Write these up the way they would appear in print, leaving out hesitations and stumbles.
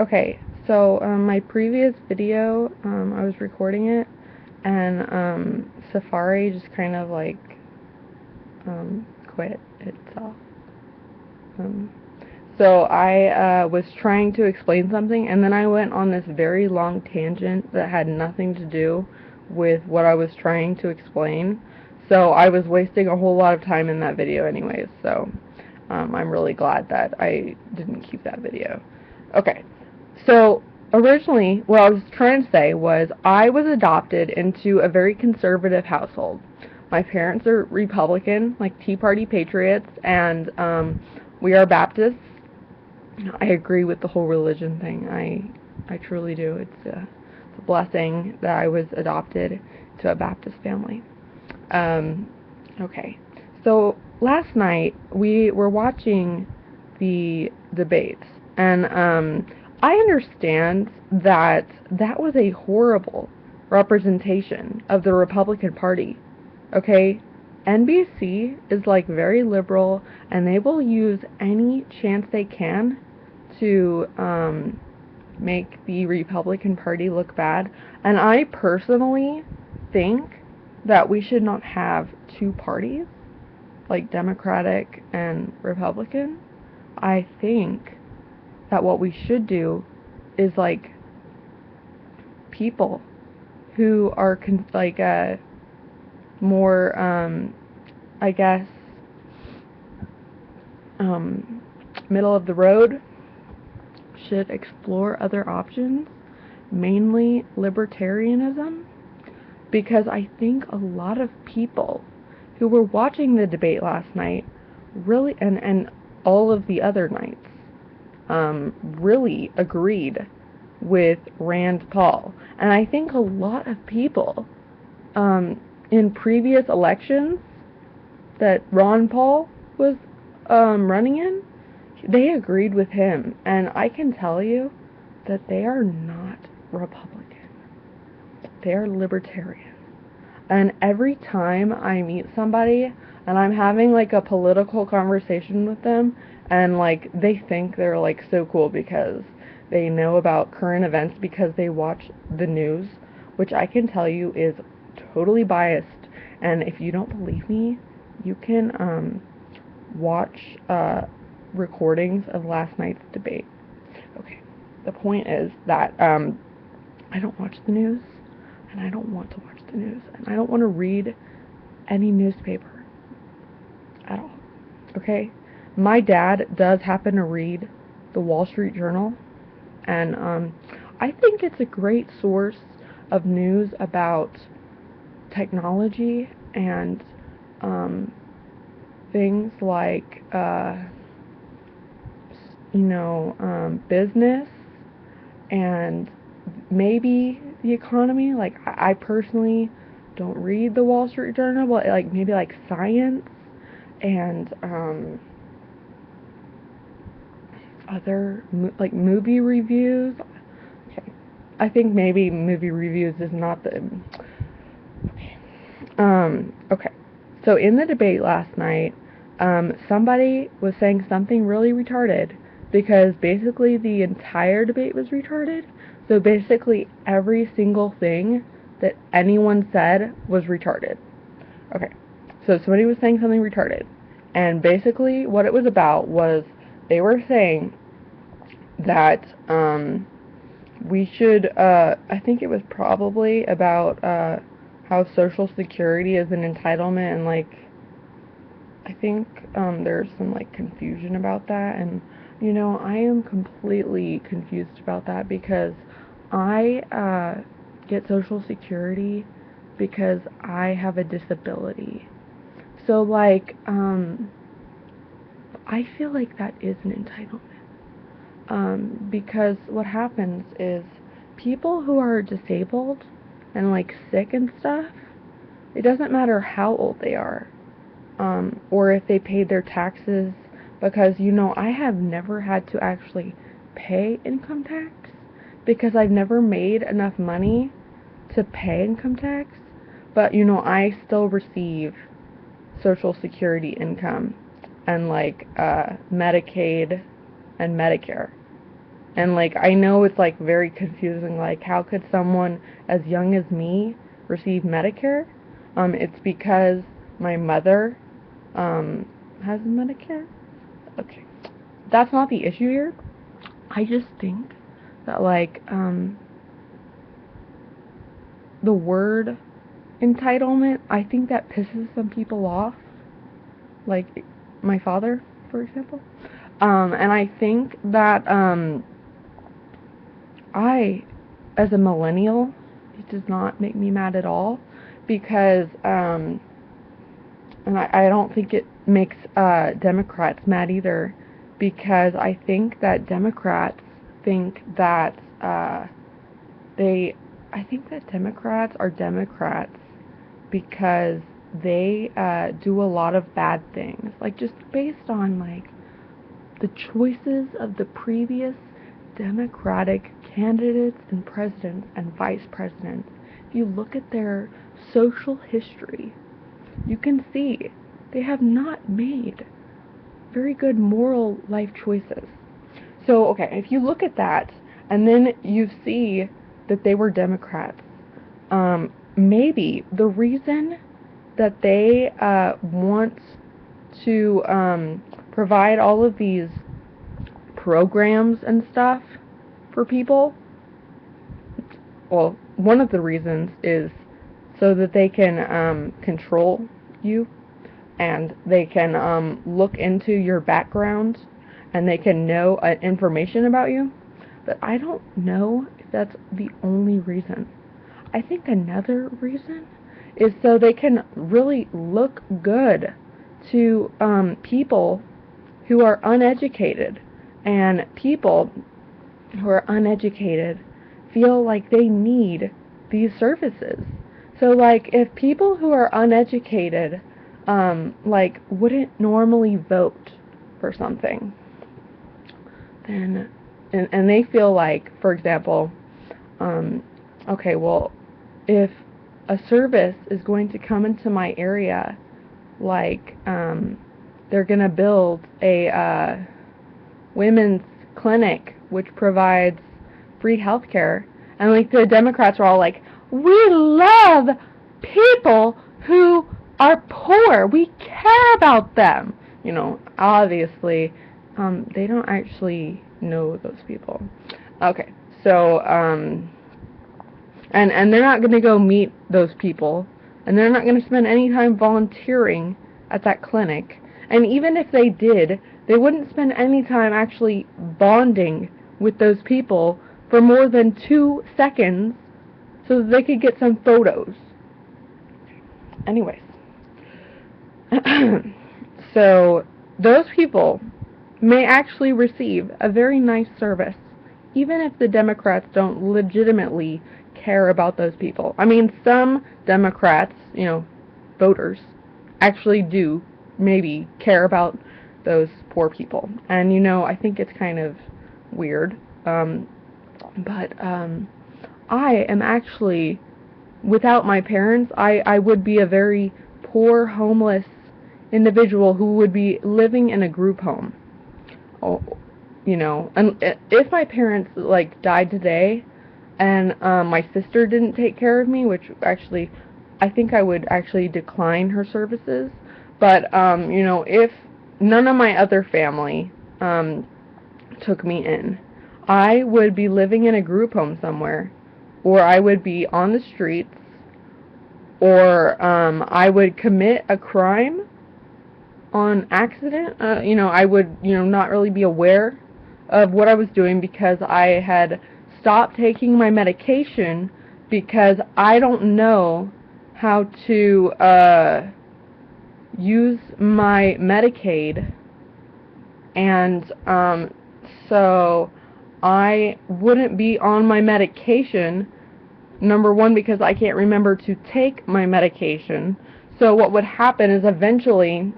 Okay, so my previous video, I was recording it, and Safari just kind of like quit itself. Um, so I was trying to explain something, and then I went on this very long tangent that had nothing to do with what I was trying to explain. So I was wasting a whole lot of time in that video anyways, so I'm really glad that I didn't keep that video. Okay, so originally what I was trying to say was I was adopted into a very conservative household. My parents are Republican, like Tea Party patriots, and we are Baptists. I agree with the whole religion thing. I truly do. It's a blessing that I was adopted to a Baptist family. Um, okay. So last night we were watching the debates, and I understand that that was a horrible representation of the Republican Party. Okay? NBC is like very liberal, and they will use any chance they can to make the Republican Party look bad. And I personally think that we should not have two parties, like Democratic and Republican. I think that what we should do is like people who are more I guess um, middle of the road should explore other options, mainly libertarianism, because I think a lot of people who were watching the debate last night really, and all of the other nights, really agreed with Rand Paul. And I think a lot of people in previous elections that Ron Paul was running in, they agreed with him. And I can tell you that they are not Republican. They are libertarian. And every time I meet somebody and I'm having like a political conversation with them, and like they think they're like so cool because they know about current events because they watch the news, which I can tell you is totally biased. And if you don't believe me, you can watch recordings of last night's debate. Okay, the point is that I don't watch the news, and I don't want to watch the news, and I don't want to read any newspaper at all. Okay? My dad does happen to read the Wall Street Journal, and I think it's a great source of news about technology and um, things like, business and maybe the economy. Like, I personally don't read the Wall Street Journal, but like maybe like science and other like movie reviews. Okay, I think maybe movie reviews is not the. Okay. So in the debate last night, somebody was saying something really retarded because basically the entire debate was retarded. So basically every single thing that anyone said was retarded. Okay. So somebody was saying something retarded. And basically what it was about was they were saying that we should, I think it was probably about how Social Security is an entitlement, and like, I think there's some like confusion about that, and I am completely confused about that because I get Social Security because I have a disability. So like, I feel like that is an entitlement. Because what happens is people who are disabled and like sick and stuff, it doesn't matter how old they are, or if they paid their taxes, because I have never had to actually pay income tax because I've never made enough money to pay income tax, but I still receive Social Security income and like Medicaid and Medicare. And, like, I know it's, like, very confusing. Like, how could someone as young as me receive Medicare? It's because my mother, has Medicare. Okay. That's not the issue here. I just think that, like, the word entitlement, I think that pisses some people off. Like, my father, for example. And I think that, as a millennial, it does not make me mad at all, because, and I don't think it makes, Democrats mad either, because I think that Democrats think that, I think that Democrats are Democrats because they, do a lot of bad things, like, just based on, like, the choices of the previous Democratic candidates and presidents and vice presidents. If you look at their social history, you can see they have not made very good moral life choices. So, okay, if you look at that and then you see that they were Democrats, maybe the reason that they, want to, provide all of these programs and stuff for people, well, one of the reasons is so that they can, control you, and they can, look into your background, and they can know, information about you. But I don't know if that's the only reason. I think another reason is so they can really look good to, people who are uneducated, and people who are uneducated feel like they need these services. So, like, if people who are uneducated, like, wouldn't normally vote for something, then, and they feel like, for example, okay, well, if a service is going to come into my area, like, they're gonna build a, women's clinic which provides free healthcare, and, like, the Democrats are all like, we love people who are poor, we care about them. You know, obviously, they don't actually know those people. Okay, so, and they're not gonna go meet those people, and they're not gonna spend any time volunteering at that clinic. And even if they did, they wouldn't spend any time actually bonding with those people for more than 2 seconds so that they could get some photos. Anyways. So, those people may actually receive a very nice service, even if the Democrats don't legitimately care about those people. I mean, some Democrats, you know, voters, actually do maybe care about those poor people. And, you know, I think it's kind of weird. But I am actually, without my parents, I would be a very poor, homeless individual who would be living in a group home. Oh, you know, and if my parents, like, died today, and my sister didn't take care of me, which actually, I think I would actually decline her services. But, you know, if none of my other family, took me in, I would be living in a group home somewhere, or I would be on the streets, or, I would commit a crime on accident. You know, I would, you know, not really be aware of what I was doing because I had stopped taking my medication because I don't know how to, use my Medicaid, and, so I wouldn't be on my medication, number one, because I can't remember to take my medication. So what would happen is eventually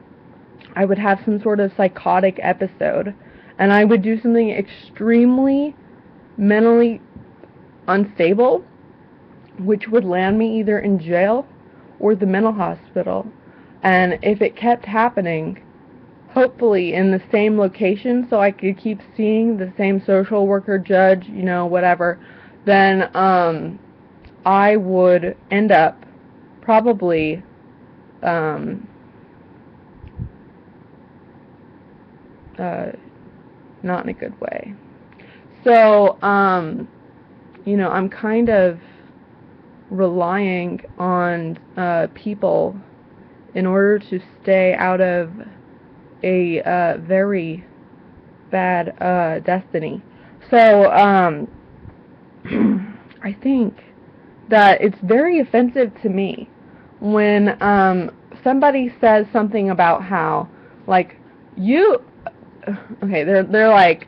I would have some sort of psychotic episode, and I would do something extremely mentally unstable, which would land me either in jail or the mental hospital. And if it kept happening, hopefully in the same location so I could keep seeing the same social worker, judge, whatever, then I would end up probably not in a good way. So, I'm kind of relying on people in order to stay out of a very bad destiny. So, I think that it's very offensive to me when somebody says something about how, like, they're like,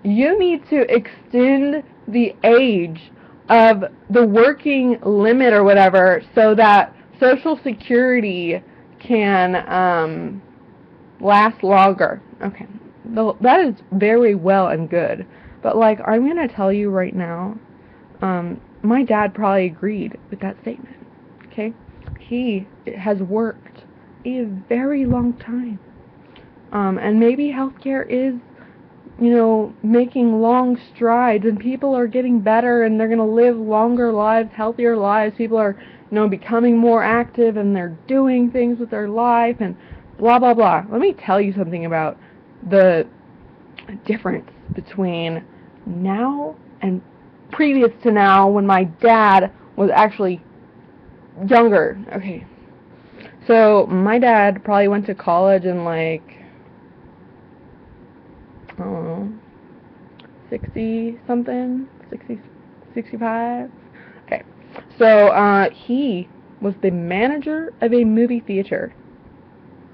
you need to extend the age of the working limit or whatever so that Social Security can last longer. Okay, that is very well and good, but like, I'm gonna tell you right now, my dad probably agreed with that statement. Okay, he has worked a very long time, and maybe healthcare is, making long strides, and people are getting better, and they're gonna live longer lives, healthier lives. People are, becoming more active, and they're doing things with their life, and blah, blah, blah. Let me tell you something about the difference between now and previous to now, when my dad was actually younger. Okay. So, my dad probably went to college in, like, I don't know, 60 something, 60, 65. Okay. So, he was the manager of a movie theater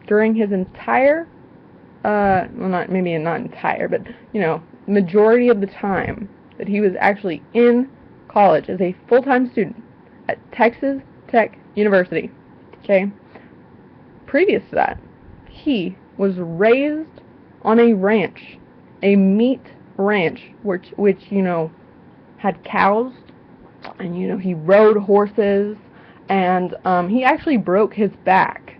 during his entire, well, maybe not entire, but, majority of the time that he was actually in college as a full-time student at Texas Tech University. Okay. Previous to that, he was raised on a ranch, a meat ranch, which had cows, and he rode horses, and he actually broke his back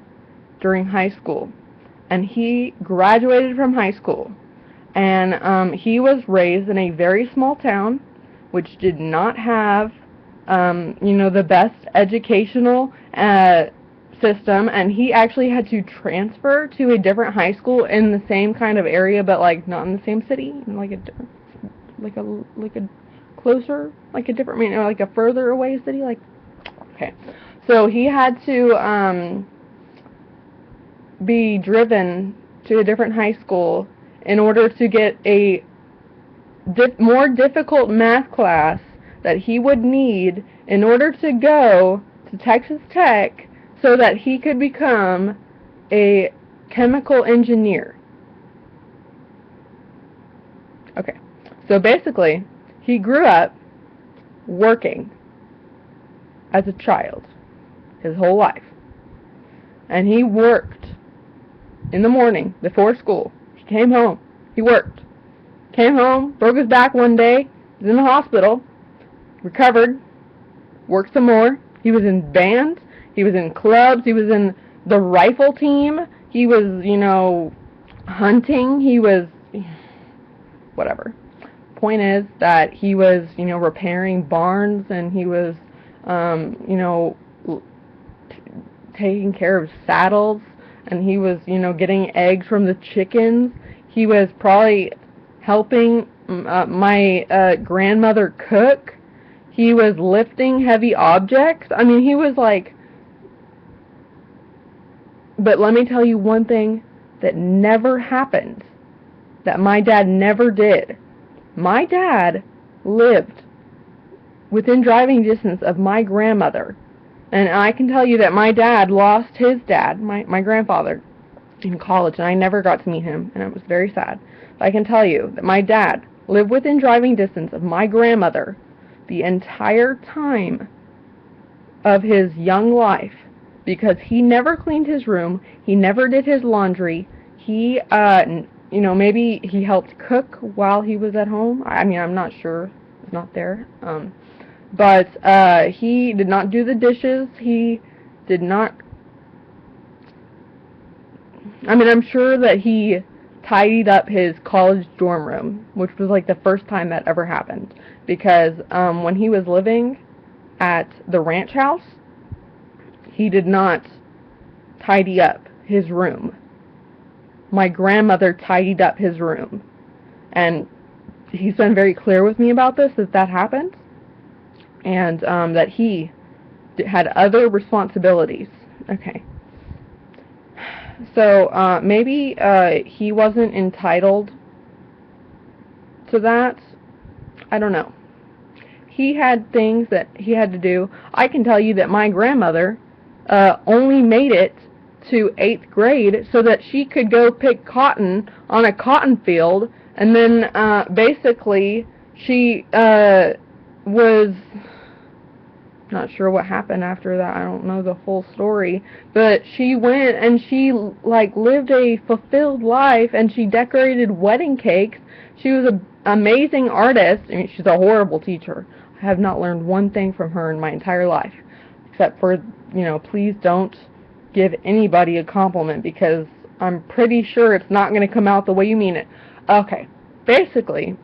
during high school, and he graduated from high school, and he was raised in a very small town, which did not have the best educational system, and he actually had to transfer to a different high school in the same kind of area, but like not in the same city, like a closer, like a different, like a further away city, like, okay. So he had to be driven to a different high school in order to get a more difficult math class that he would need in order to go to Texas Tech so that he could become a chemical engineer. Okay, so basically, he grew up working as a child his whole life. And he worked in the morning before school. He came home. He worked. Came home, broke his back one day, was in the hospital, recovered, worked some more. He was in bands. He was in clubs. He was in the rifle team. He was, hunting. He was, whatever. Point is that he was, repairing barns, and he was, taking care of saddles, and he was, getting eggs from the chickens. He was probably helping my grandmother cook. He was lifting heavy objects. I mean, he was like... But let me tell you one thing that never happened, that my dad never did. My dad lived within driving distance of my grandmother. And I can tell you that my dad lost his dad, my grandfather, in college, and I never got to meet him, and it was very sad. But I can tell you that my dad lived within driving distance of my grandmother the entire time of his young life, because he never cleaned his room, he never did his laundry, he, maybe he helped cook while he was at home. I mean, I'm not sure, he's not there, but he did not do the dishes, he did not, I mean, I'm sure that he tidied up his college dorm room, which was like the first time that ever happened. Because when he was living at the ranch house, he did not tidy up his room. My grandmother tidied up his room. And he's been very clear with me about this, that happened. And that he had other responsibilities. Okay. So maybe he wasn't entitled to that. I don't know. He had things that he had to do. I can tell you that my grandmother only made it to 8th grade so that she could go pick cotton on a cotton field, and then basically she was not sure what happened after that. I don't know the full story, but she went and she like lived a fulfilled life, and she decorated wedding cakes. She was an amazing artist. I mean, she's a horrible teacher. I have not learned one thing from her in my entire life, except for, you know, please don't give anybody a compliment, because I'm pretty sure it's not going to come out the way you mean it. Okay, basically,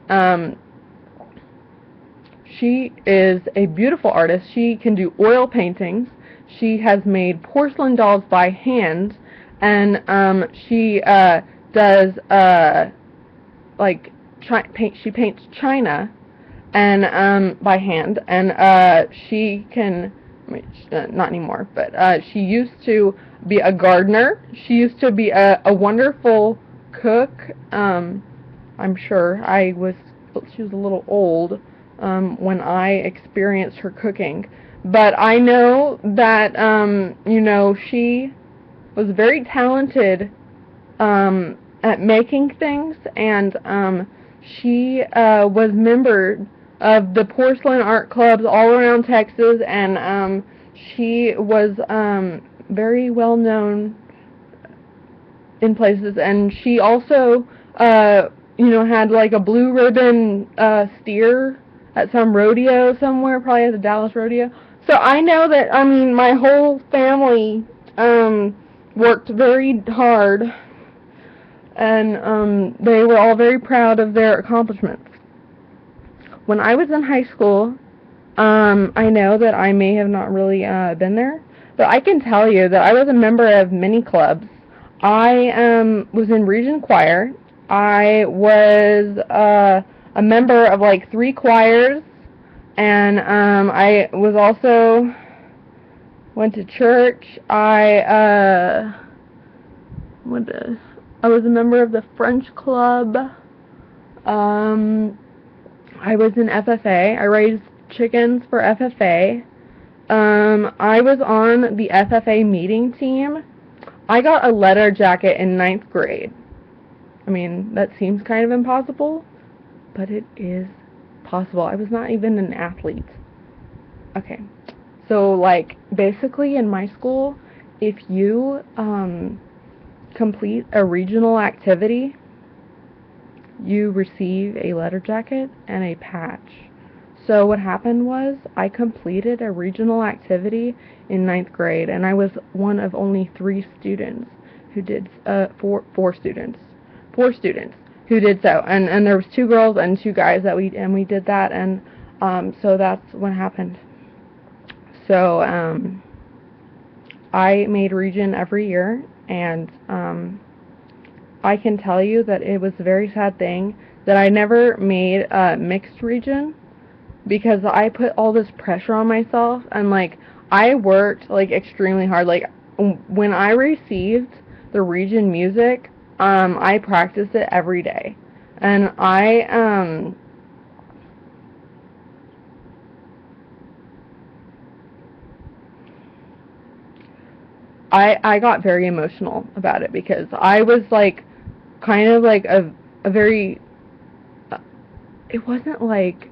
she is a beautiful artist. She can do oil paintings. She has made porcelain dolls by hand, and she does like she paints china and by hand, and she can, I mean, not anymore, but she used to be a gardener. She used to be a wonderful cook. I'm sure she was a little old when I experienced her cooking, but I know that you know, she was very talented at making things, and she was member of the porcelain art clubs all around Texas, and she was very well known in places, and she also you know, had like a blue ribbon steer at some rodeo somewhere, probably at the Dallas rodeo. So I know that, I mean, my whole family worked very hard, and they were all very proud of their accomplishments. When I was in high school, I know that I may have not really been there, but I can tell you that I was a member of many clubs. I was in Region Choir. I was a member of like 3 choirs, and I was also went to church. I was a member of the French club. I was in FFA. I raised chickens for FFA. I was on the FFA meeting team. I got a letter jacket in 9th grade. I mean, that seems kind of impossible, but it is possible. I was not even an athlete. Okay. So, like, basically in my school, if you complete a regional activity, you receive a letter jacket and a patch. So what happened was, I completed a regional activity in 9th grade, and I was one of only 3 students who did, 4 students who did so, and there was 2 girls and 2 guys that we did that, and so that's what happened. So I made region every year, and I can tell you that it was a very sad thing that I never made mixed region, because I put all this pressure on myself, and like, I worked like extremely hard. Like, when I received the region music, I practiced it every day, and I got very emotional about it, because I was like, kind of like a very, it wasn't like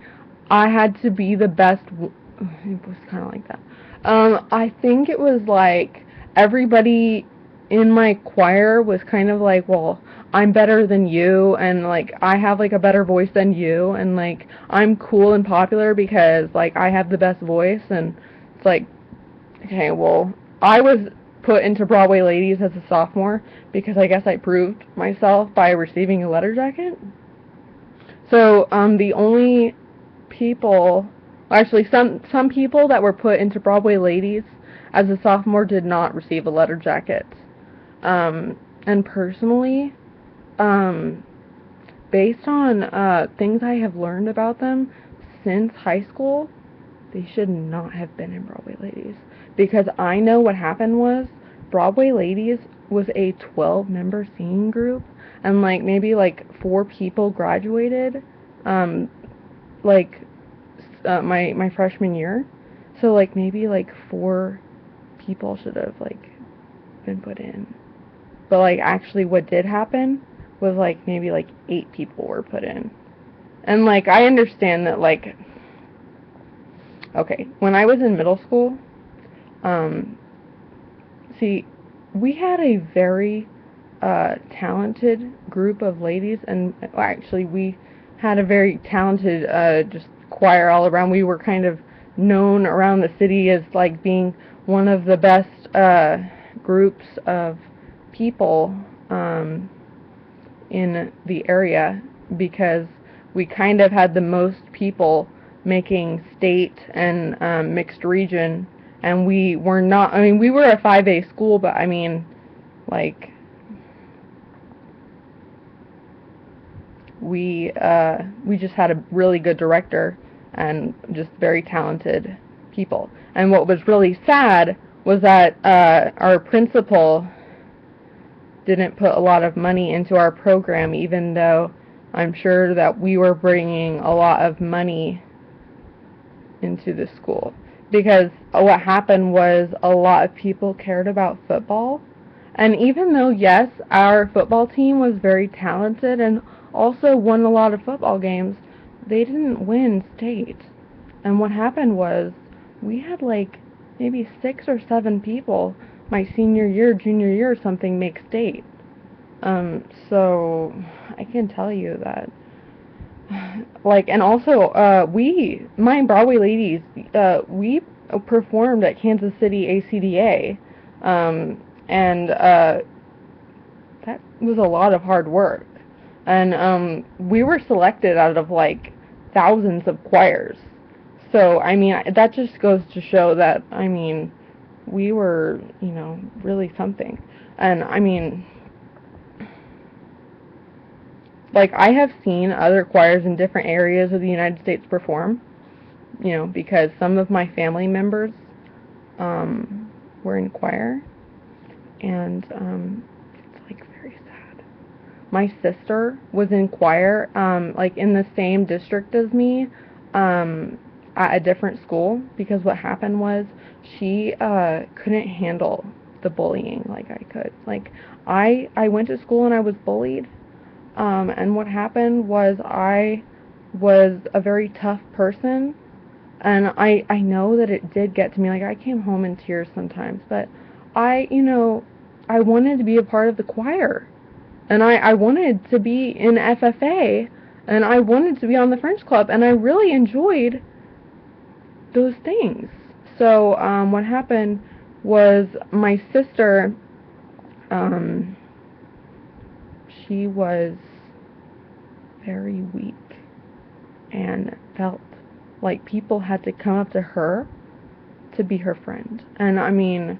I had to be the best, it was kind of like that. I think it was like, everybody in my choir was kind of like, well, I'm better than you, and like, I have like a better voice than you, and like, I'm cool and popular because like, I have the best voice, and it's like, okay, well, I was put into Broadway Ladies as a sophomore because I guess I proved myself by receiving a letter jacket. So, the only people, actually some people that were put into Broadway Ladies as a sophomore did not receive a letter jacket. And personally, based on things I have learned about them since high school, they should not have been in Broadway Ladies. Because I know what happened was, Broadway Ladies was a 12-member singing group, and like maybe like 4 people graduated, my freshman year. So like maybe like 4 people should have like been put in. But like actually what did happen was like maybe like 8 people were put in. And like I understand that like, okay, when I was in middle school, see, we had a very talented group of ladies, and well, actually we had a very talented just choir all around. We were kind of known around the city as like being one of the best groups of people in the area, because we kind of had the most people making state and mixed region, and we were not, I mean, we were a 5A school, but I mean, like, we just had a really good director and just very talented people. And what was really sad was that our principal didn't put a lot of money into our program, even though I'm sure that we were bringing a lot of money into the school. Because what happened was a lot of people cared about football. And even though, yes, our football team was very talented and also won a lot of football games, they didn't win state. And what happened was, we had like maybe 6 or 7 people my senior year, junior year or something make state. So I can tell you that, like, and also, my Broadway Ladies, we performed at Kansas City ACDA, and that was a lot of hard work. And we were selected out of like thousands of choirs. So I mean, that just goes to show that, I mean, we were, you know, really something. And I mean, like, I have seen other choirs in different areas of the United States perform, you know, because some of my family members were in choir, and it's like very sad. My sister was in choir, like in the same district as me, at a different school, because what happened was she couldn't handle the bullying like I could. Like, I went to school and I was bullied, and what happened was I was a very tough person, and I know that it did get to me. Like, I came home in tears sometimes, but you know, I wanted to be a part of the choir, and I wanted to be in FFA, and I wanted to be on the French club, and I really enjoyed those things. So, what happened was my sister, she was very weak and felt like people had to come up to her to be her friend. And I mean,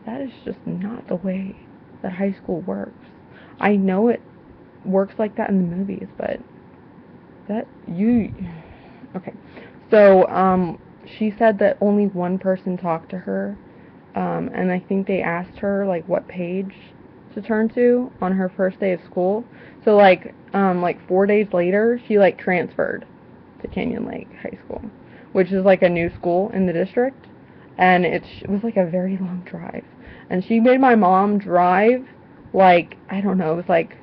that is just not the way that high school works. I know it works like that in the movies, but okay. So, she said that only one person talked to her, and I think they asked her, like, what page to turn to on her first day of school. So, like 4 days later, she, like, transferred to Canyon Lake High School, which is, like, a new school in the district, and it was, like, a very long drive. And she made my mom drive, like, I don't know, it was, like,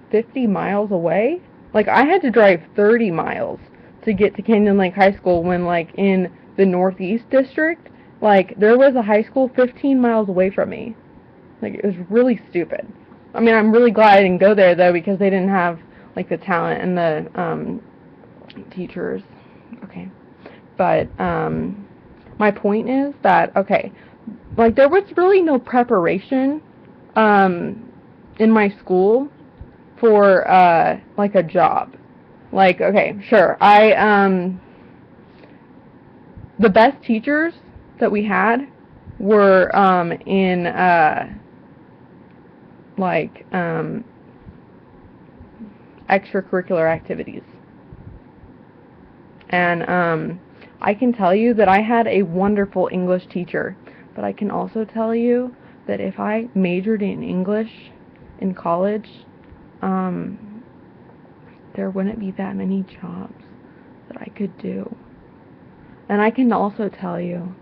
50 miles away. Like, I had to drive 30 miles to get to Canyon Lake High School, when, like, in the Northeast District, like, there was a high school 15 miles away from me. Like, it was really stupid. I mean, I'm really glad I didn't go there, though, because they didn't have, like, the talent and the teachers. Okay. But my point is that, okay, like, there was really no preparation, in my school for, like, a job. Like, okay, sure, the best teachers that we had were, in, like, extracurricular activities. And, I can tell you that I had a wonderful English teacher, but I can also tell you that if I majored in English in college, there wouldn't be that many jobs that I could do. And I can also tell you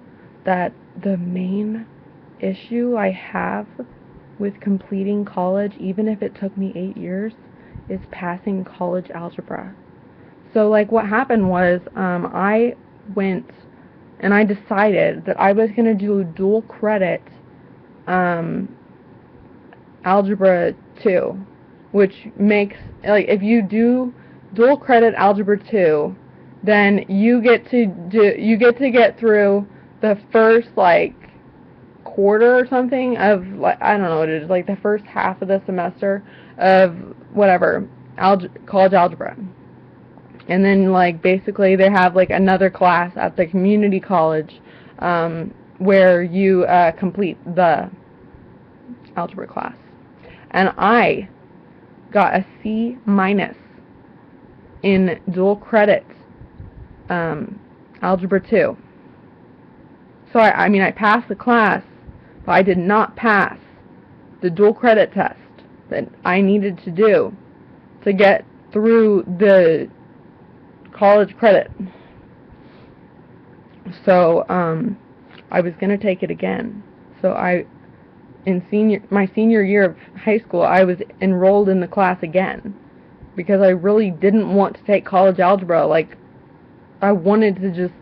that the main issue I have with completing college, even if it took me 8 years, is passing college algebra. So, like, what happened was, I went and I decided that I was going to do dual credit, algebra 2, which makes, like, if you do dual credit algebra 2, then you get to get through the first, like, quarter or something of, like, I don't know what it is, like, the first half of the semester of whatever, college algebra. And then, like, basically they have, like, another class at the community college, where you complete the algebra class. And I got a C minus in dual credit, algebra 2. So I mean, I passed the class, but I did not pass the dual credit test that I needed to do to get through the college credit. So, I was going to take it again. So in my senior year of high school, I was enrolled in the class again because I really didn't want to take college algebra. Like, I wanted to just,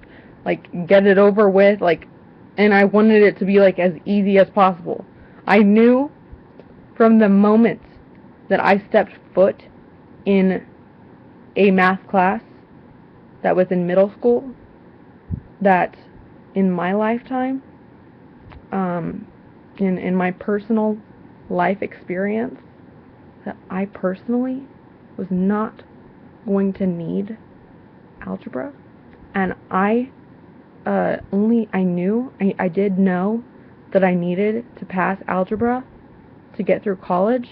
like, get it over with, like, and I wanted it to be, like, as easy as possible. I knew from the moment that I stepped foot in a math class that was in middle school that in my lifetime, in my personal life experience, that I personally was not going to need algebra. And I did know that I needed to pass algebra to get through college,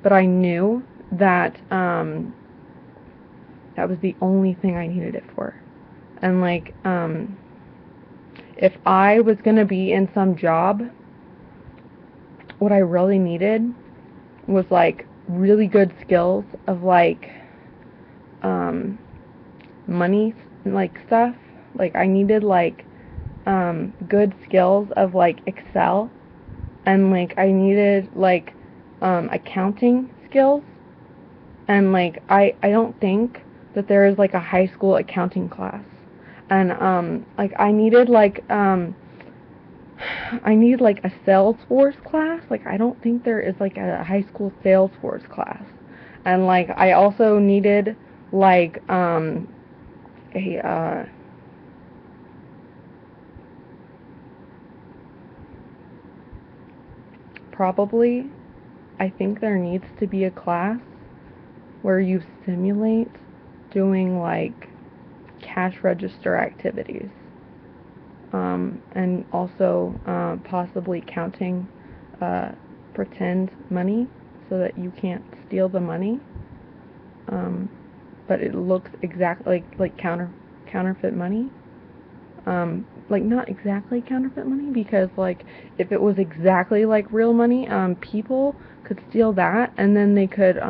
but I knew that, that was the only thing I needed it for. And, like, if I was going to be in some job, what I really needed was, like, really good skills of, like, money, like, stuff. Like, I needed, like, good skills of, like, Excel, and, like, I needed, like, accounting skills, and, like, I don't think that there is, like, a high school accounting class. And, like, I needed, like, a Salesforce class. Like, I don't think there is, like, a high school Salesforce class. And, like, I also needed, like, probably, I think there needs to be a class where you simulate doing, like, cash register activities. And also, possibly counting, pretend money so that you can't steal the money. But it looks exactly like counterfeit money. Like, not exactly counterfeit money, because, like, if it was exactly like real money, people could steal that, and then they could,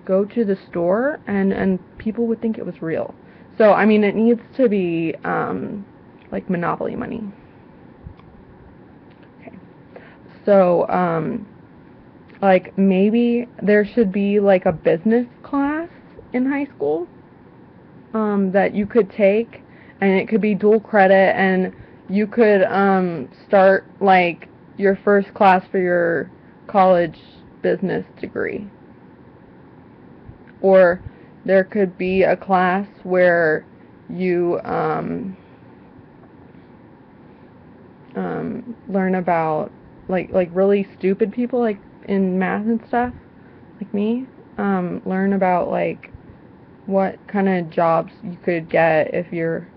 go to the store, and people would think it was real. So, I mean, it needs to be, like, Monopoly money. Okay. So, like, maybe there should be, like, a business class in high school, that you could take, and it could be dual credit, and you could, start, like, your first class for your college business degree. Or there could be a class where you, learn about, like really stupid people, like in math and stuff, like me, learn about, like, what kind of jobs you could get if you're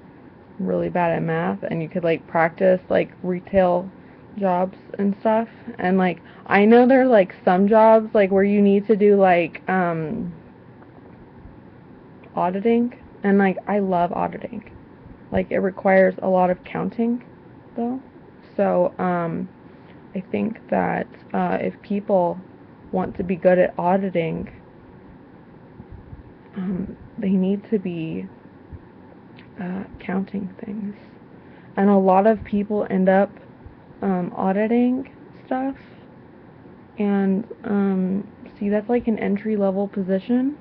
really bad at math, and you could, like, practice, like, retail jobs and stuff. And, like, I know there are, like, some jobs, like, where you need to do, like, auditing, and, like, I love auditing. Like, it requires a lot of counting, though. So, I think that if people want to be good at auditing, they need to be counting things. And a lot of people end up auditing stuff, and see, that's like an entry-level position.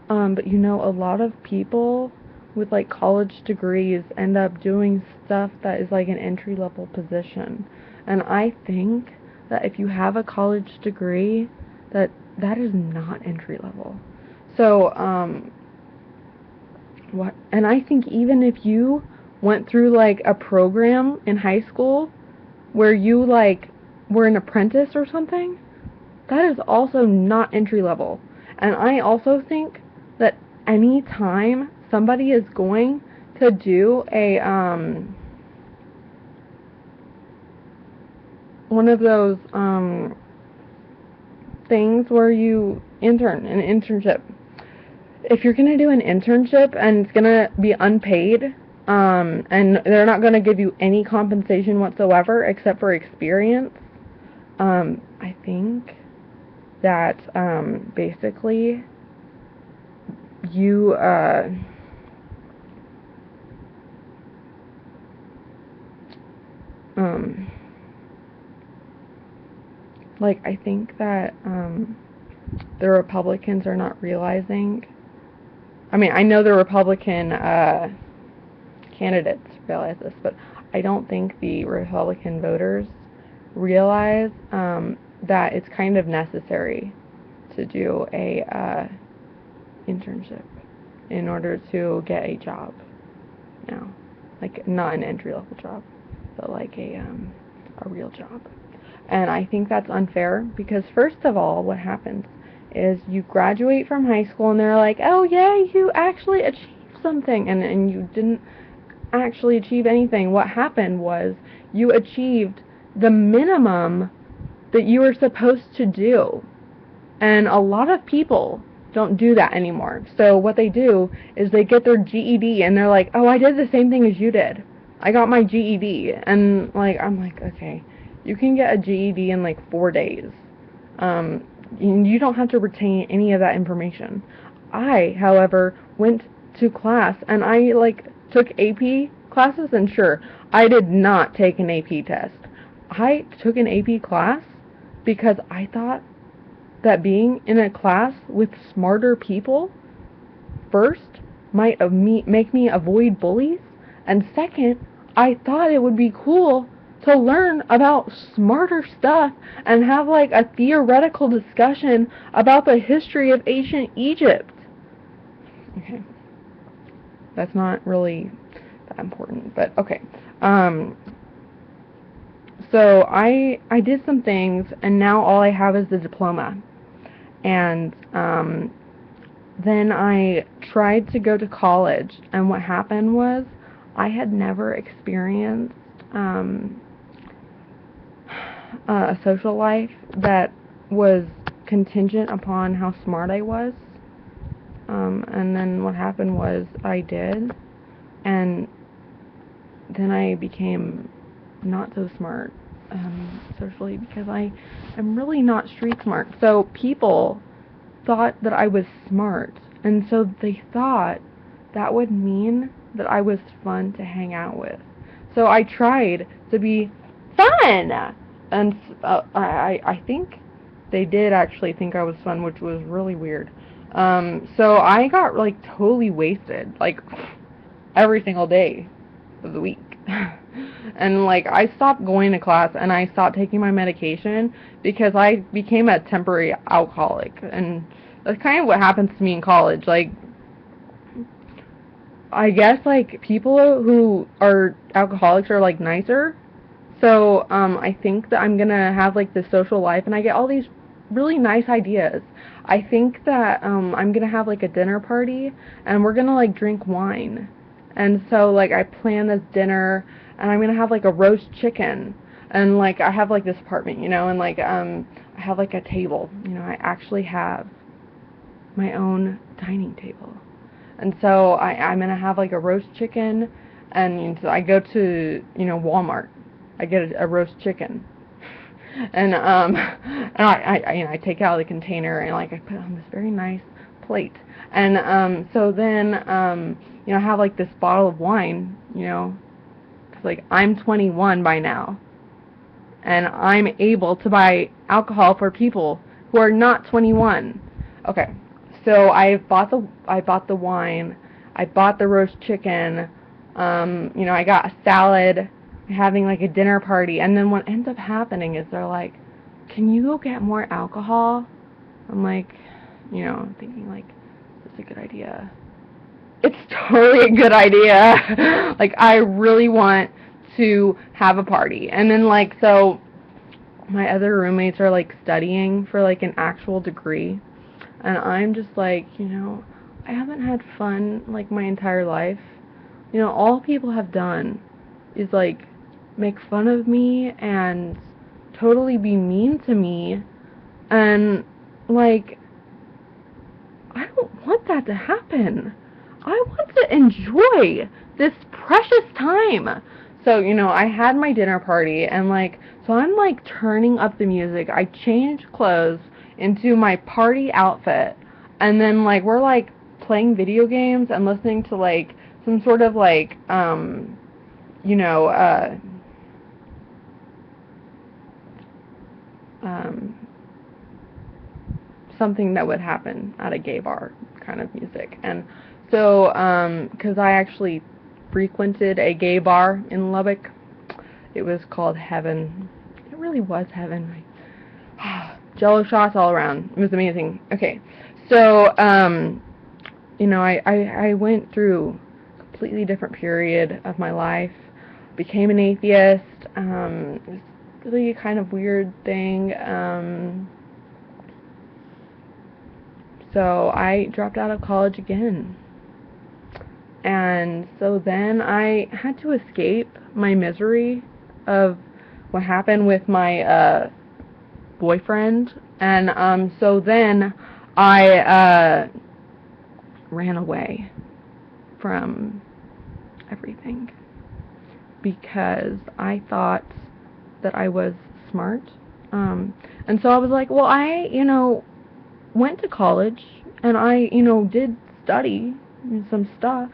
But you know, a lot of people with, like, college degrees end up doing stuff that is like an entry-level position. And I think that if you have a college degree, that is not entry-level. So, and I think even if you went through, like, a program in high school where you, like, were an apprentice or something, that is also not entry-level. And I also think that any time somebody is going to do a one of those things where you an internship, if you're going to do an internship and it's going to be unpaid, and they're not going to give you any compensation whatsoever except for experience, I think that basically you like, I think that the Republicans are not realizing. I mean, I know the Republican candidates realize this, but I don't think the Republican voters realize that it's kind of necessary to do a internship in order to get a job now. Like, not an entry-level job, but like a real job. And I think that's unfair because, first of all, what happens is you graduate from high school and they're like, oh yeah, you actually achieved something, and you didn't actually achieve anything. What happened was you achieved the minimum that you were supposed to do. And a lot of people don't do that anymore. So what they do is they get their GED and they're like, oh, I did the same thing as you did. I got my GED. And, like, I'm like, okay, you can get a GED in like 4 days. You don't have to retain any of that information. I, however, went to class and I, like, took AP classes, and sure, I did not take an AP test. I took an AP class because I thought that being in a class with smarter people, first, might make me avoid bullies, and second, I thought it would be cool to learn about smarter stuff and have, like, a theoretical discussion about the history of ancient Egypt. Okay. That's not really that important, but okay. So I did some things, and now all I have is the diploma. And then I tried to go to college, and what happened was I had never experienced a social life that was contingent upon how smart I was. And then what happened was I did, and then I became not so smart socially because I am really not street smart. So people thought that I was smart, and so they thought that would mean that I was fun to hang out with. So I tried to be fun, and I think they did actually think I was fun, which was really weird. So I got, like, totally wasted, like, every single day of the week. And, like, I stopped going to class and I stopped taking my medication because I became a temporary alcoholic. And that's kind of what happens to me in college. Like, I guess, like, people who are alcoholics are, like, nicer. So, I think that I'm gonna have like this social life, and I get all these really nice ideas. I think that I'm gonna have like a dinner party, and we're gonna like drink wine. And so like I plan this dinner, and I'm gonna have like a roast chicken, and like I have like this apartment, and like I have like a table, I actually have my own dining table. And so I'm gonna have like a roast chicken, and so I go to Walmart. I get a roast chicken, and I take out the container, and like I put it on this very nice plate, and so then I have like this bottle of wine, 'cause like I'm 21 by now, and I'm able to buy alcohol for people who are not 21. Okay, so I bought the wine, I bought the roast chicken, I got a salad, having like a dinner party, and then what ends up happening is they're like, "Can you go get more alcohol?" I'm like, thinking like, "That's a good idea." It's totally a good idea. Like, I really want to have a party. And then like, so my other roommates are like studying for like an actual degree, and I'm just like, I haven't had fun like my entire life. All people have done is like make fun of me and totally be mean to me, and like I don't want that to happen. I want to enjoy this precious time. So, I had my dinner party, and like, so I'm like turning up the music. I changed clothes into my party outfit, and then like we're like playing video games and listening to like some sort of like you know, um something that would happen at a gay bar kind of music. And so, because I actually frequented a gay bar in Lubbock, it was called Heaven. It really was heaven. Jello shots all around. It was amazing. Okay, so, I went through a completely different period of my life, became an atheist. It was really a kind of weird thing. So I dropped out of college again. And so then I had to escape my misery of what happened with my boyfriend. And so then I ran away from everything because I thought that I was smart. And so I was like, well, I went to college, and I, did study some stuff,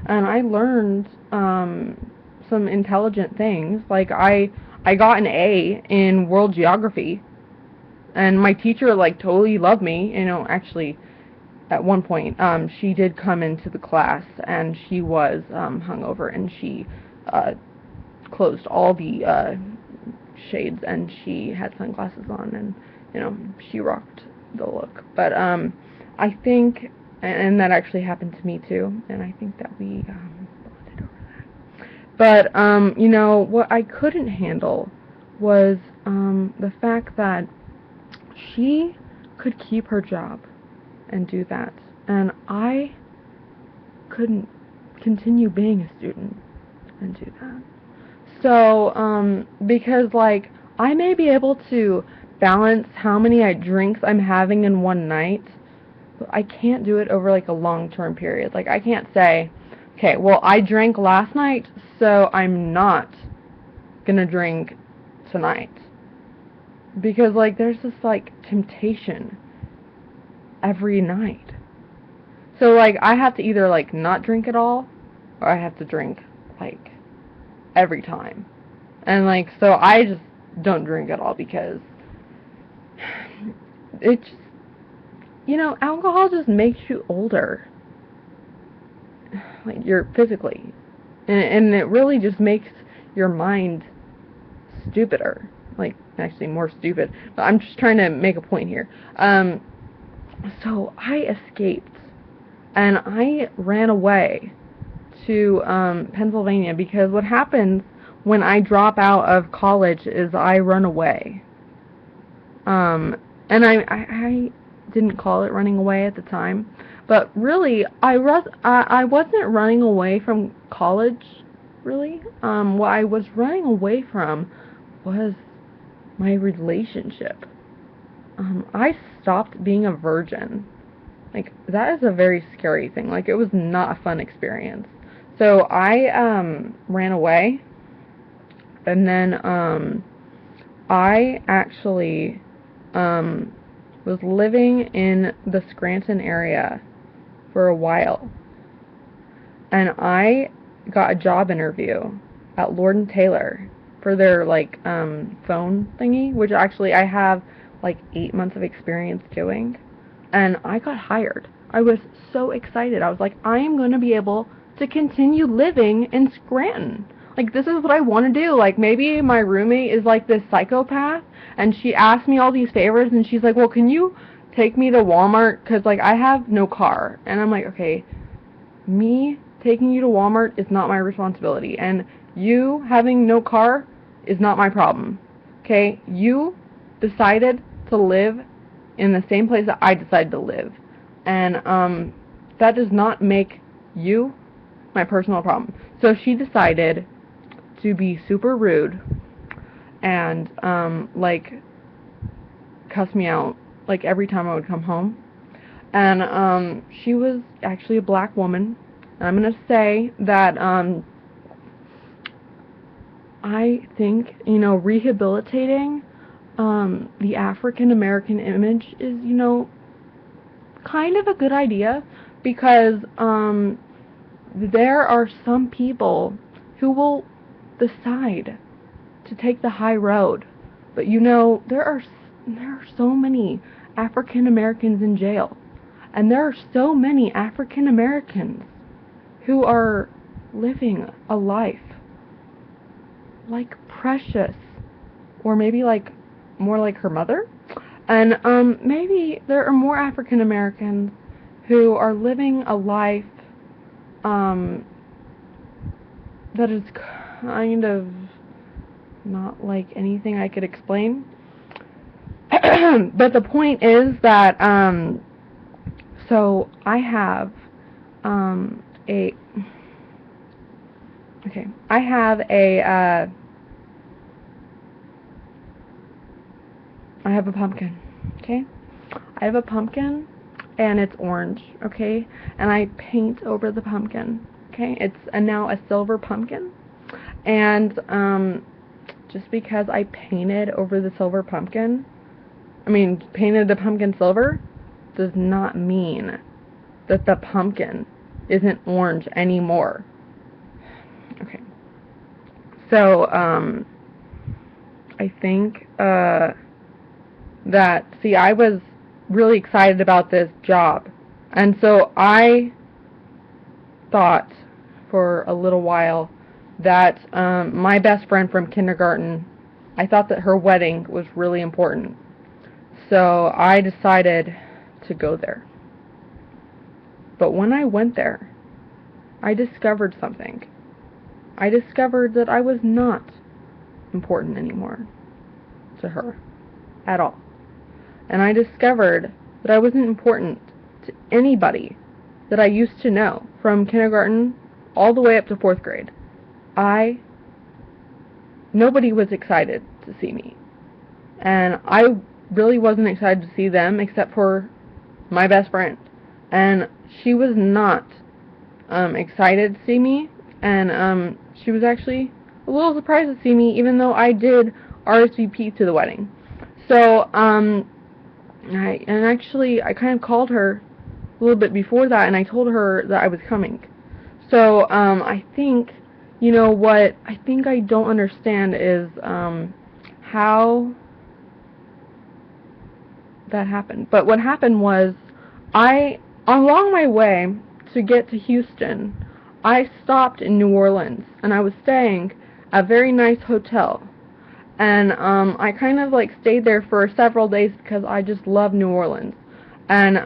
and I learned some intelligent things. Like I got an A in world geography, and my teacher like totally loved me. Actually, at one point, she did come into the class, and she was hungover, and she closed all the shades, and she had sunglasses on, and she rocked the look. But I think, and that actually happened to me too, and I think that we bonded over that. But what I couldn't handle was the fact that she could keep her job and do that, and I couldn't continue being a student and do that. So, because like I may be able to balance how many drinks I'm having in one night, but I can't do it over like a long-term period. Like I can't say, okay, well I drank last night, so I'm not gonna drink tonight. Because like there's this like temptation every night. So like I have to either like not drink at all, or I have to drink like every time. And like, so I just don't drink at all because it just, alcohol just makes you older. Like, you're physically. And it really just makes your mind stupider. Like, actually more stupid. But I'm just trying to make a point here. So I escaped. And I ran away to Pennsylvania, because what happens when I drop out of college is I run away. And I didn't call it running away at the time, but really I wasn't running away from college, really. What I was running away from was my relationship. I stopped being a virgin. Like, that is a very scary thing. Like, it was not a fun experience. So I ran away, and then I actually was living in the Scranton area for a while, and I got a job interview at Lord & Taylor for their, like, phone thingy, which actually I have, like, 8 months of experience doing, and I got hired. I was so excited. I was like, I am going to be able to continue living in Scranton. Like, this is what I want to do. Like, maybe my roommate is, like, this psychopath, and she asked me all these favors, and she's like, well, can you take me to Walmart? Because, like, I have no car. And I'm like, okay, me taking you to Walmart is not my responsibility, and you having no car is not my problem. Okay? You decided to live in the same place that I decided to live, and that does not make you my personal problem. So she decided to be super rude and like, cuss me out, like, every time I would come home. And she was actually a black woman. And I'm gonna say that I think, you know, rehabilitating the African American image is, you know, kind of a good idea, because there are some people who will decide to take the high road. But, you know, there are so many African Americans in jail, and there are so many African Americans who are living a life like Precious, or maybe like more like her mother. And maybe there are more African Americans who are living a life that is kind of not like anything I could explain. But the point is that so I have I have a pumpkin. Okay? I have a pumpkin, and it's orange, okay? And I paint over the pumpkin, okay? It's now a silver pumpkin. And just because I painted over the silver pumpkin, painted the pumpkin silver, does not mean that the pumpkin isn't orange anymore. Okay. So, I think, that, see, I was really excited about this job. And so I thought for a little while that my best friend from kindergarten, I thought that her wedding was really important. So I decided to go there. But when I went there, I discovered something. I discovered that I was not important anymore to her at all. And I discovered that I wasn't important to anybody that I used to know from kindergarten all the way up to 4th grade. Nobody was excited to see me. And I really wasn't excited to see them except for my best friend. And she was not excited to see me. And she was actually a little surprised to see me, even though I did RSVP to the wedding. So, I kind of called her a little bit before that, and I told her that I was coming. So, I think, you know, what I think I don't understand is, how that happened. But what happened was, along my way to get to Houston, I stopped in New Orleans, and I was staying at a very nice hotel. And I kind of like stayed there for several days because I just love New Orleans. And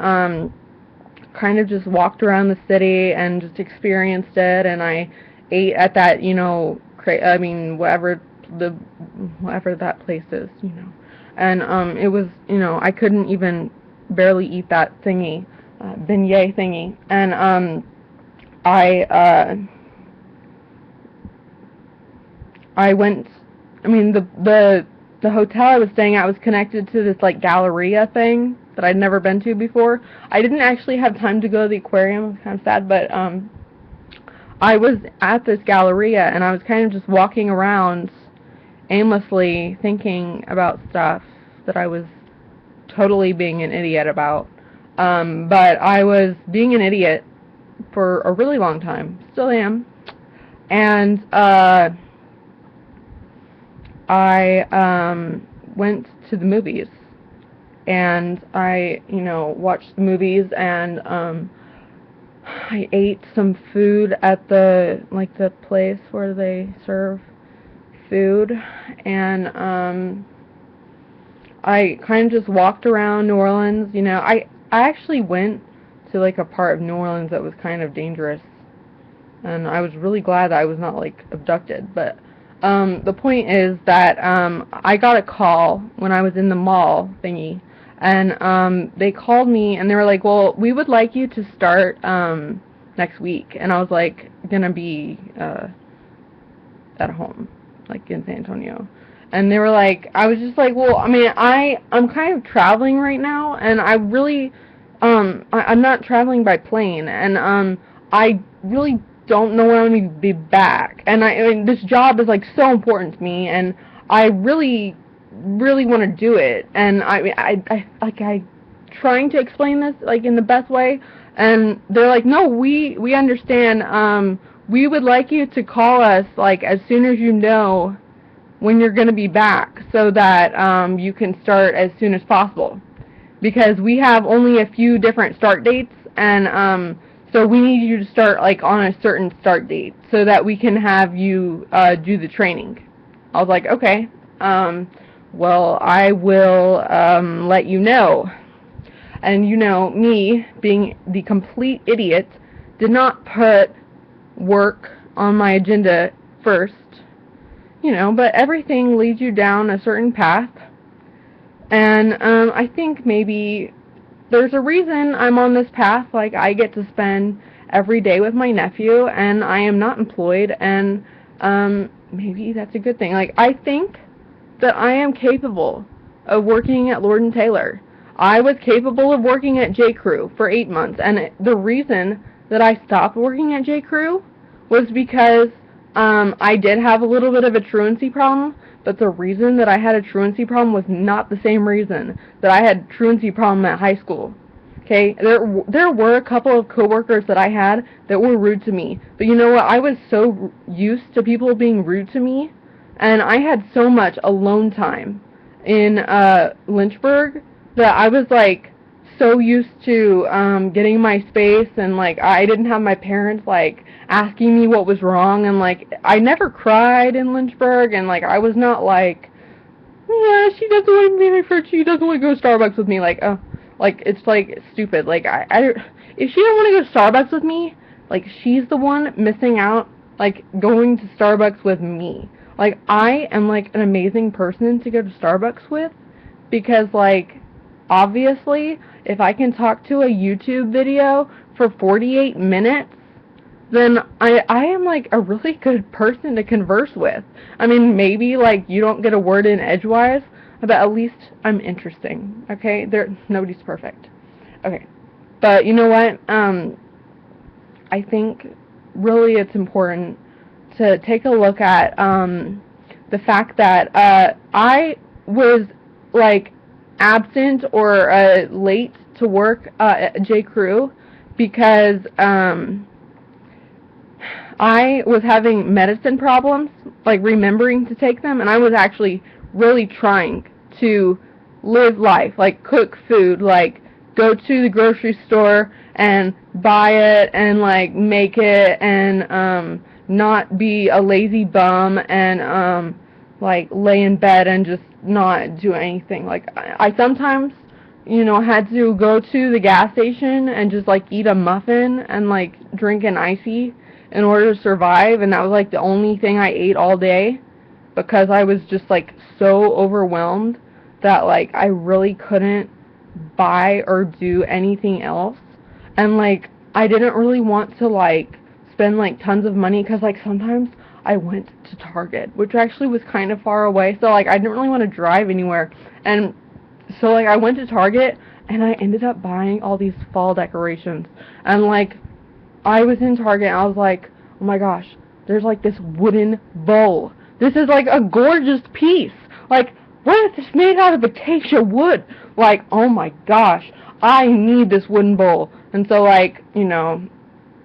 kind of just walked around the city and just experienced it. And I ate at that, you know, whatever that place is, And it was, I couldn't even barely eat that thingy, beignet thingy, and I went. I mean, the hotel I was staying at was connected to this like Galleria thing that I'd never been to before. I didn't actually have time to go to the aquarium. It was kind of sad, but I was at this Galleria and I was kind of just walking around aimlessly thinking about stuff that I was totally being an idiot about. But I was being an idiot for a really long time. Still am. And I went to the movies. And I, watched the movies, and I ate some food at the place where they serve food, and I kind of just walked around New Orleans. I actually went to like a part of New Orleans that was kind of dangerous, and I was really glad that I was not like abducted. But the point is that I got a call when I was in the mall thingy, and they called me and they were like, well, we would like you to start next week. And I was like, gonna be at home, like in San Antonio. And they were like, I was just like, well, I mean, I'm kind of traveling right now, and I really, I'm not traveling by plane, and I really don't know when I'm going to be back. And I mean, this job is like so important to me, and I really want to do it. And I trying to explain this like in the best way, and they're like, no, we understand. We would like you to call us like as soon as you know when you're going to be back, so that you can start as soon as possible, because we have only a few different start dates, and so we need you to start like on a certain start date so that we can have you do the training. I was like, okay, well, I will let you know. And me being the complete idiot did not put work on my agenda first. But everything leads you down a certain path, and I think maybe there's a reason I'm on this path. Like, I get to spend every day with my nephew, and I am not employed, and maybe that's a good thing. Like, I think that I am capable of working at Lord & Taylor. I was capable of working at J. Crew for 8 months, and the reason that I stopped working at J. Crew was because I did have a little bit of a truancy problem, but the reason that I had a truancy problem was not the same reason that I had a truancy problem at high school. Okay, there were a couple of coworkers that I had that were rude to me, but you know what? I was so used to people being rude to me, and I had so much alone time in Lynchburg that I was like so used to getting my space, and like I didn't have my parents like asking me what was wrong, and like I never cried in Lynchburg, and like I was not like, yeah, she doesn't want to be my friend, she doesn't want to go to Starbucks with me, like like it's like stupid. Like I if she don't want to go to Starbucks with me, like she's the one missing out like going to Starbucks with me. Like I am like an amazing person to go to Starbucks with, because like obviously if I can talk to a YouTube video for 48 minutes, then I am like a really good person to converse with. I mean, maybe like you don't get a word in edgewise, but at least I'm interesting. Okay, nobody's perfect. Okay, but you know what? I think really it's important to take a look at the fact that I was like absent or late to work at J. Crew because I was having medicine problems, like remembering to take them, and I was actually really trying to live life, like cook food, like go to the grocery store and buy it and like make it, and not be a lazy bum and like lay in bed and just not do anything. Like I sometimes, had to go to the gas station and just like eat a muffin and like drink an icy in order to survive, and that was like the only thing I ate all day because I was just like so overwhelmed that like I really couldn't buy or do anything else. And like I didn't really want to like spend like tons of money because like sometimes I went to Target, which actually was kind of far away, so like I didn't really want to drive anywhere. And so like I went to Target and I ended up buying all these fall decorations. And like I was in Target and I was like, oh my gosh, there's like this wooden bowl. This is like a gorgeous piece. Like, what is this made out of acacia wood? Like, oh my gosh, I need this wooden bowl. And so like, you know,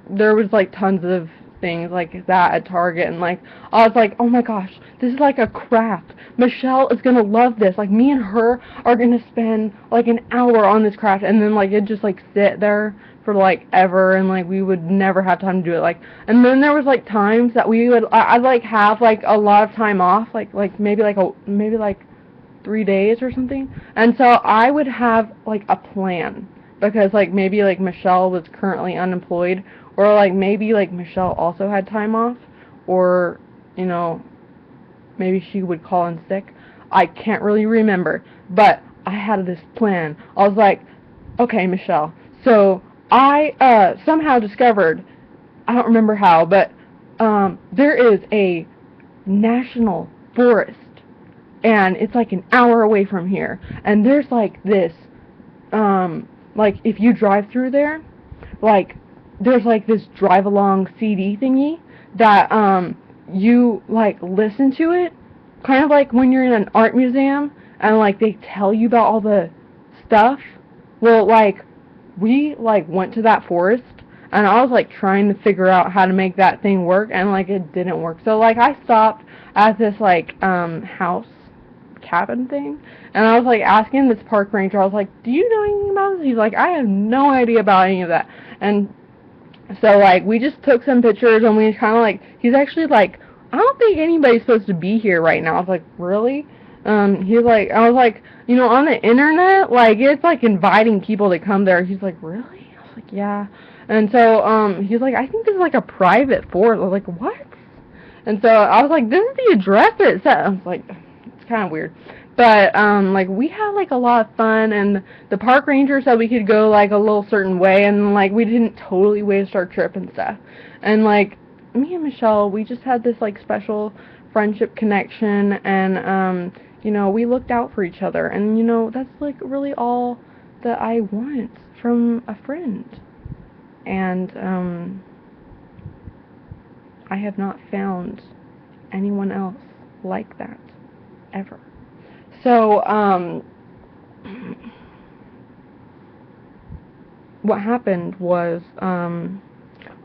there was like tons of things like that at Target, and like I was like, oh my gosh, this is like a craft. Michelle is gonna love this. Like me and her are gonna spend like an hour on this craft, and then like it just like sit there for like ever, and like we would never have time to do it. Like, and then there was like times that we would I'd like have like a lot of time off, like maybe like 3 days or something, and so I would have like a plan because like maybe like Michelle was currently unemployed, or like maybe like Michelle also had time off, or you know, maybe she would call in sick. I can't really remember, but I had this plan. I was like, okay, Michelle, so I somehow discovered, I don't remember how, but there is a national forest, and it's like an hour away from here, and there's like this like if you drive through there, like there's like this drive along CD thingy that you like listen to it, kind of like when you're in an art museum and like they tell you about all the stuff. Well, like we like went to that forest, and I was like trying to figure out how to make that thing work, and like it didn't work. So like I stopped at this like house cabin thing, and I was like asking this park ranger, I was like, do you know anything about this? He's like, I have no idea about any of that. And so like we just took some pictures, and we kind of like, he's actually like, I don't think anybody's supposed to be here right now. I was like, really? He's like, I was like, you know, on the internet, like it's like inviting people to come there. He's like, really? I was like, yeah. And so he's like, I think this is like a private forest. I was like, what? And so I was like, this is the address it said. I was like, it's kind of weird. But like we had like a lot of fun, and the park ranger said we could go like a little certain way, and like we didn't totally waste our trip and stuff. And like me and Michelle, we just had this like special friendship connection, and you know, we looked out for each other, and you know, that's like really all that I want from a friend. And I have not found anyone else like that ever. So what happened was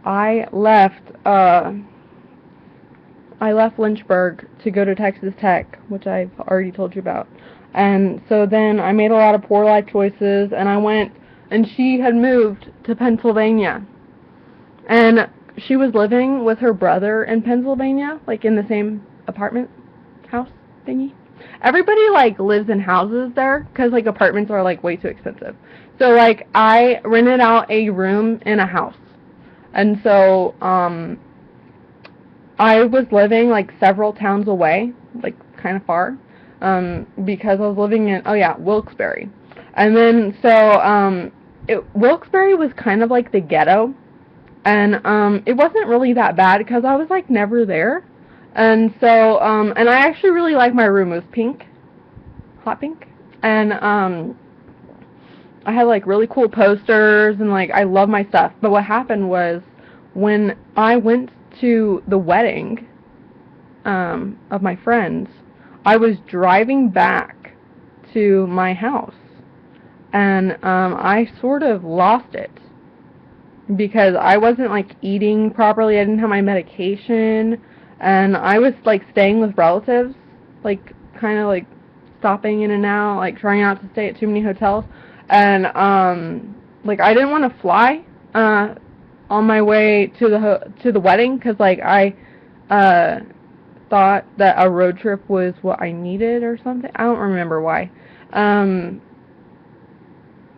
I left Lynchburg to go to Texas Tech, which I've already told you about. And so then I made a lot of poor life choices, and I went, and she had moved to Pennsylvania. And she was living with her brother in Pennsylvania, like in the same apartment house thingy. Everybody like lives in houses there because like apartments are like way too expensive. So like I rented out a room in a house. And so I was living like several towns away, like kind of far, because I was living in, oh yeah, Wilkes-Barre. And then so Wilkes-Barre was kind of like the ghetto, and it wasn't really that bad because I was like never there. And so and I actually really liked my room. It was pink, hot pink, and I had like really cool posters, and like I love my stuff. But what happened was when I went to the wedding of my friends, I was driving back to my house, and I sort of lost it because I wasn't like eating properly. I didn't have my medication, and I was like staying with relatives, like kind of like stopping in and out, like trying not to stay at too many hotels. And like I didn't want to fly on my way to the wedding because like I thought that a road trip was what I needed or something. I don't remember why.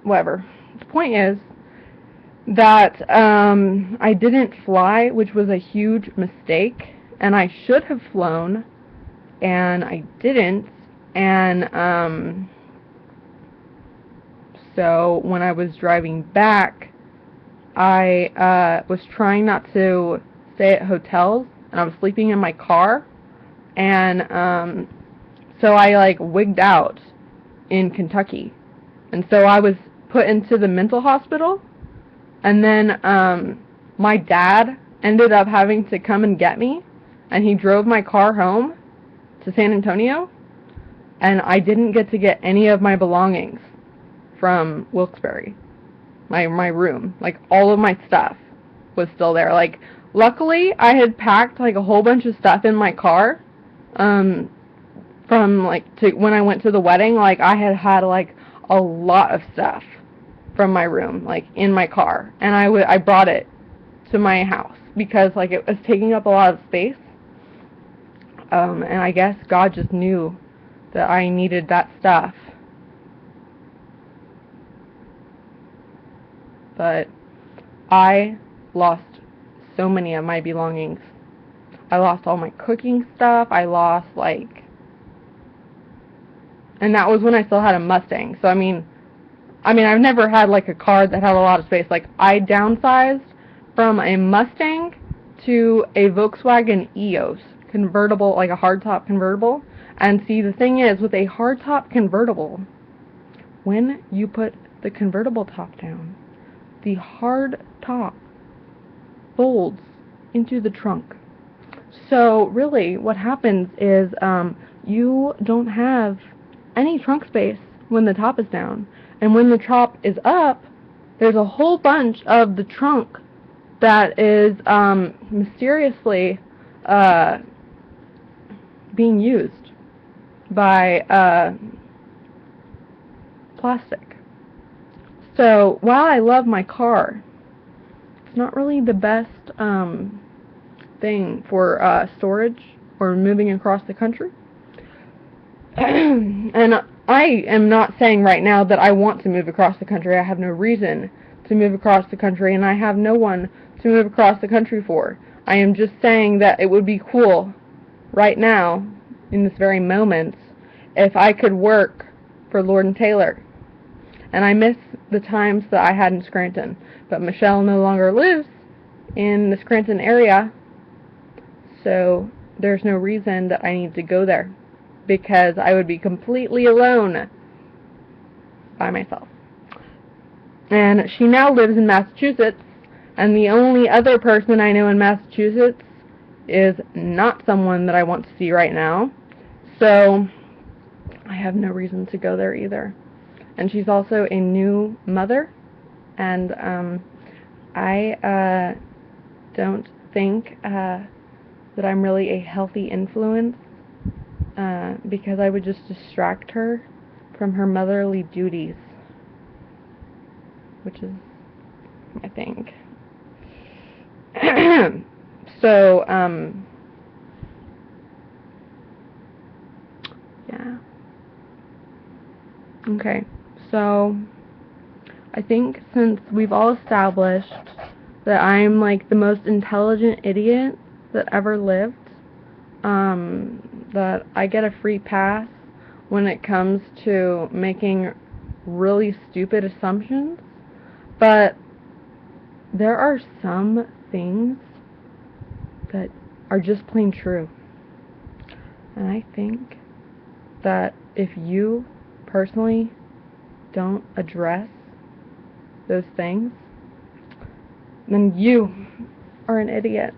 Whatever. The point is, that I didn't fly, which was a huge mistake, and I should have flown, and I didn't, and so when I was driving back, I was trying not to stay at hotels, and I was sleeping in my car, and so I like wigged out in Kentucky, and so I was put into the mental hospital, and then my dad ended up having to come and get me, and he drove my car home to San Antonio, and I didn't get to get any of my belongings from Wilkes-Barre. My room, like all of my stuff was still there. Like luckily I had packed like a whole bunch of stuff in my car from like to when I went to the wedding. Like I had like a lot of stuff from my room like in my car, and I brought it to my house because like it was taking up a lot of space, and I guess God just knew that I needed that stuff. But I lost so many of my belongings. I lost all my cooking stuff. I lost like, and that was when I still had a Mustang. So I mean I've never had like a car that had a lot of space. Like I downsized from a Mustang to a Volkswagen EOS convertible, like a hardtop convertible. And see, the thing is, with a hardtop convertible, when you put the convertible top down, the hard top folds into the trunk. So really what happens is you don't have any trunk space when the top is down. And when the top is up, there's a whole bunch of the trunk that is mysteriously being used by plastic. So while I love my car, it's not really the best thing for storage or moving across the country. And I am not saying right now that I want to move across the country. I have no reason to move across the country, and I have no one to move across the country for. I am just saying that it would be cool right now, in this very moment, if I could work for Lord & Taylor. And I miss the times that I had in Scranton. But Michelle no longer lives in the Scranton area, so there's no reason that I need to go there, because I would be completely alone by myself. And she now lives in Massachusetts, and the only other person I know in Massachusetts is not someone that I want to see right now, so I have no reason to go there either. And she's also a new mother, and I don't think that I'm really a healthy influence, because I would just distract her from her motherly duties, which is my thing. So, yeah. Okay, so I think since we've all established that I'm like the most intelligent idiot that ever lived, that I get a free pass when it comes to making really stupid assumptions, but there are some things that are just plain true. And I think that if you personally don't address those things, then you are an idiot.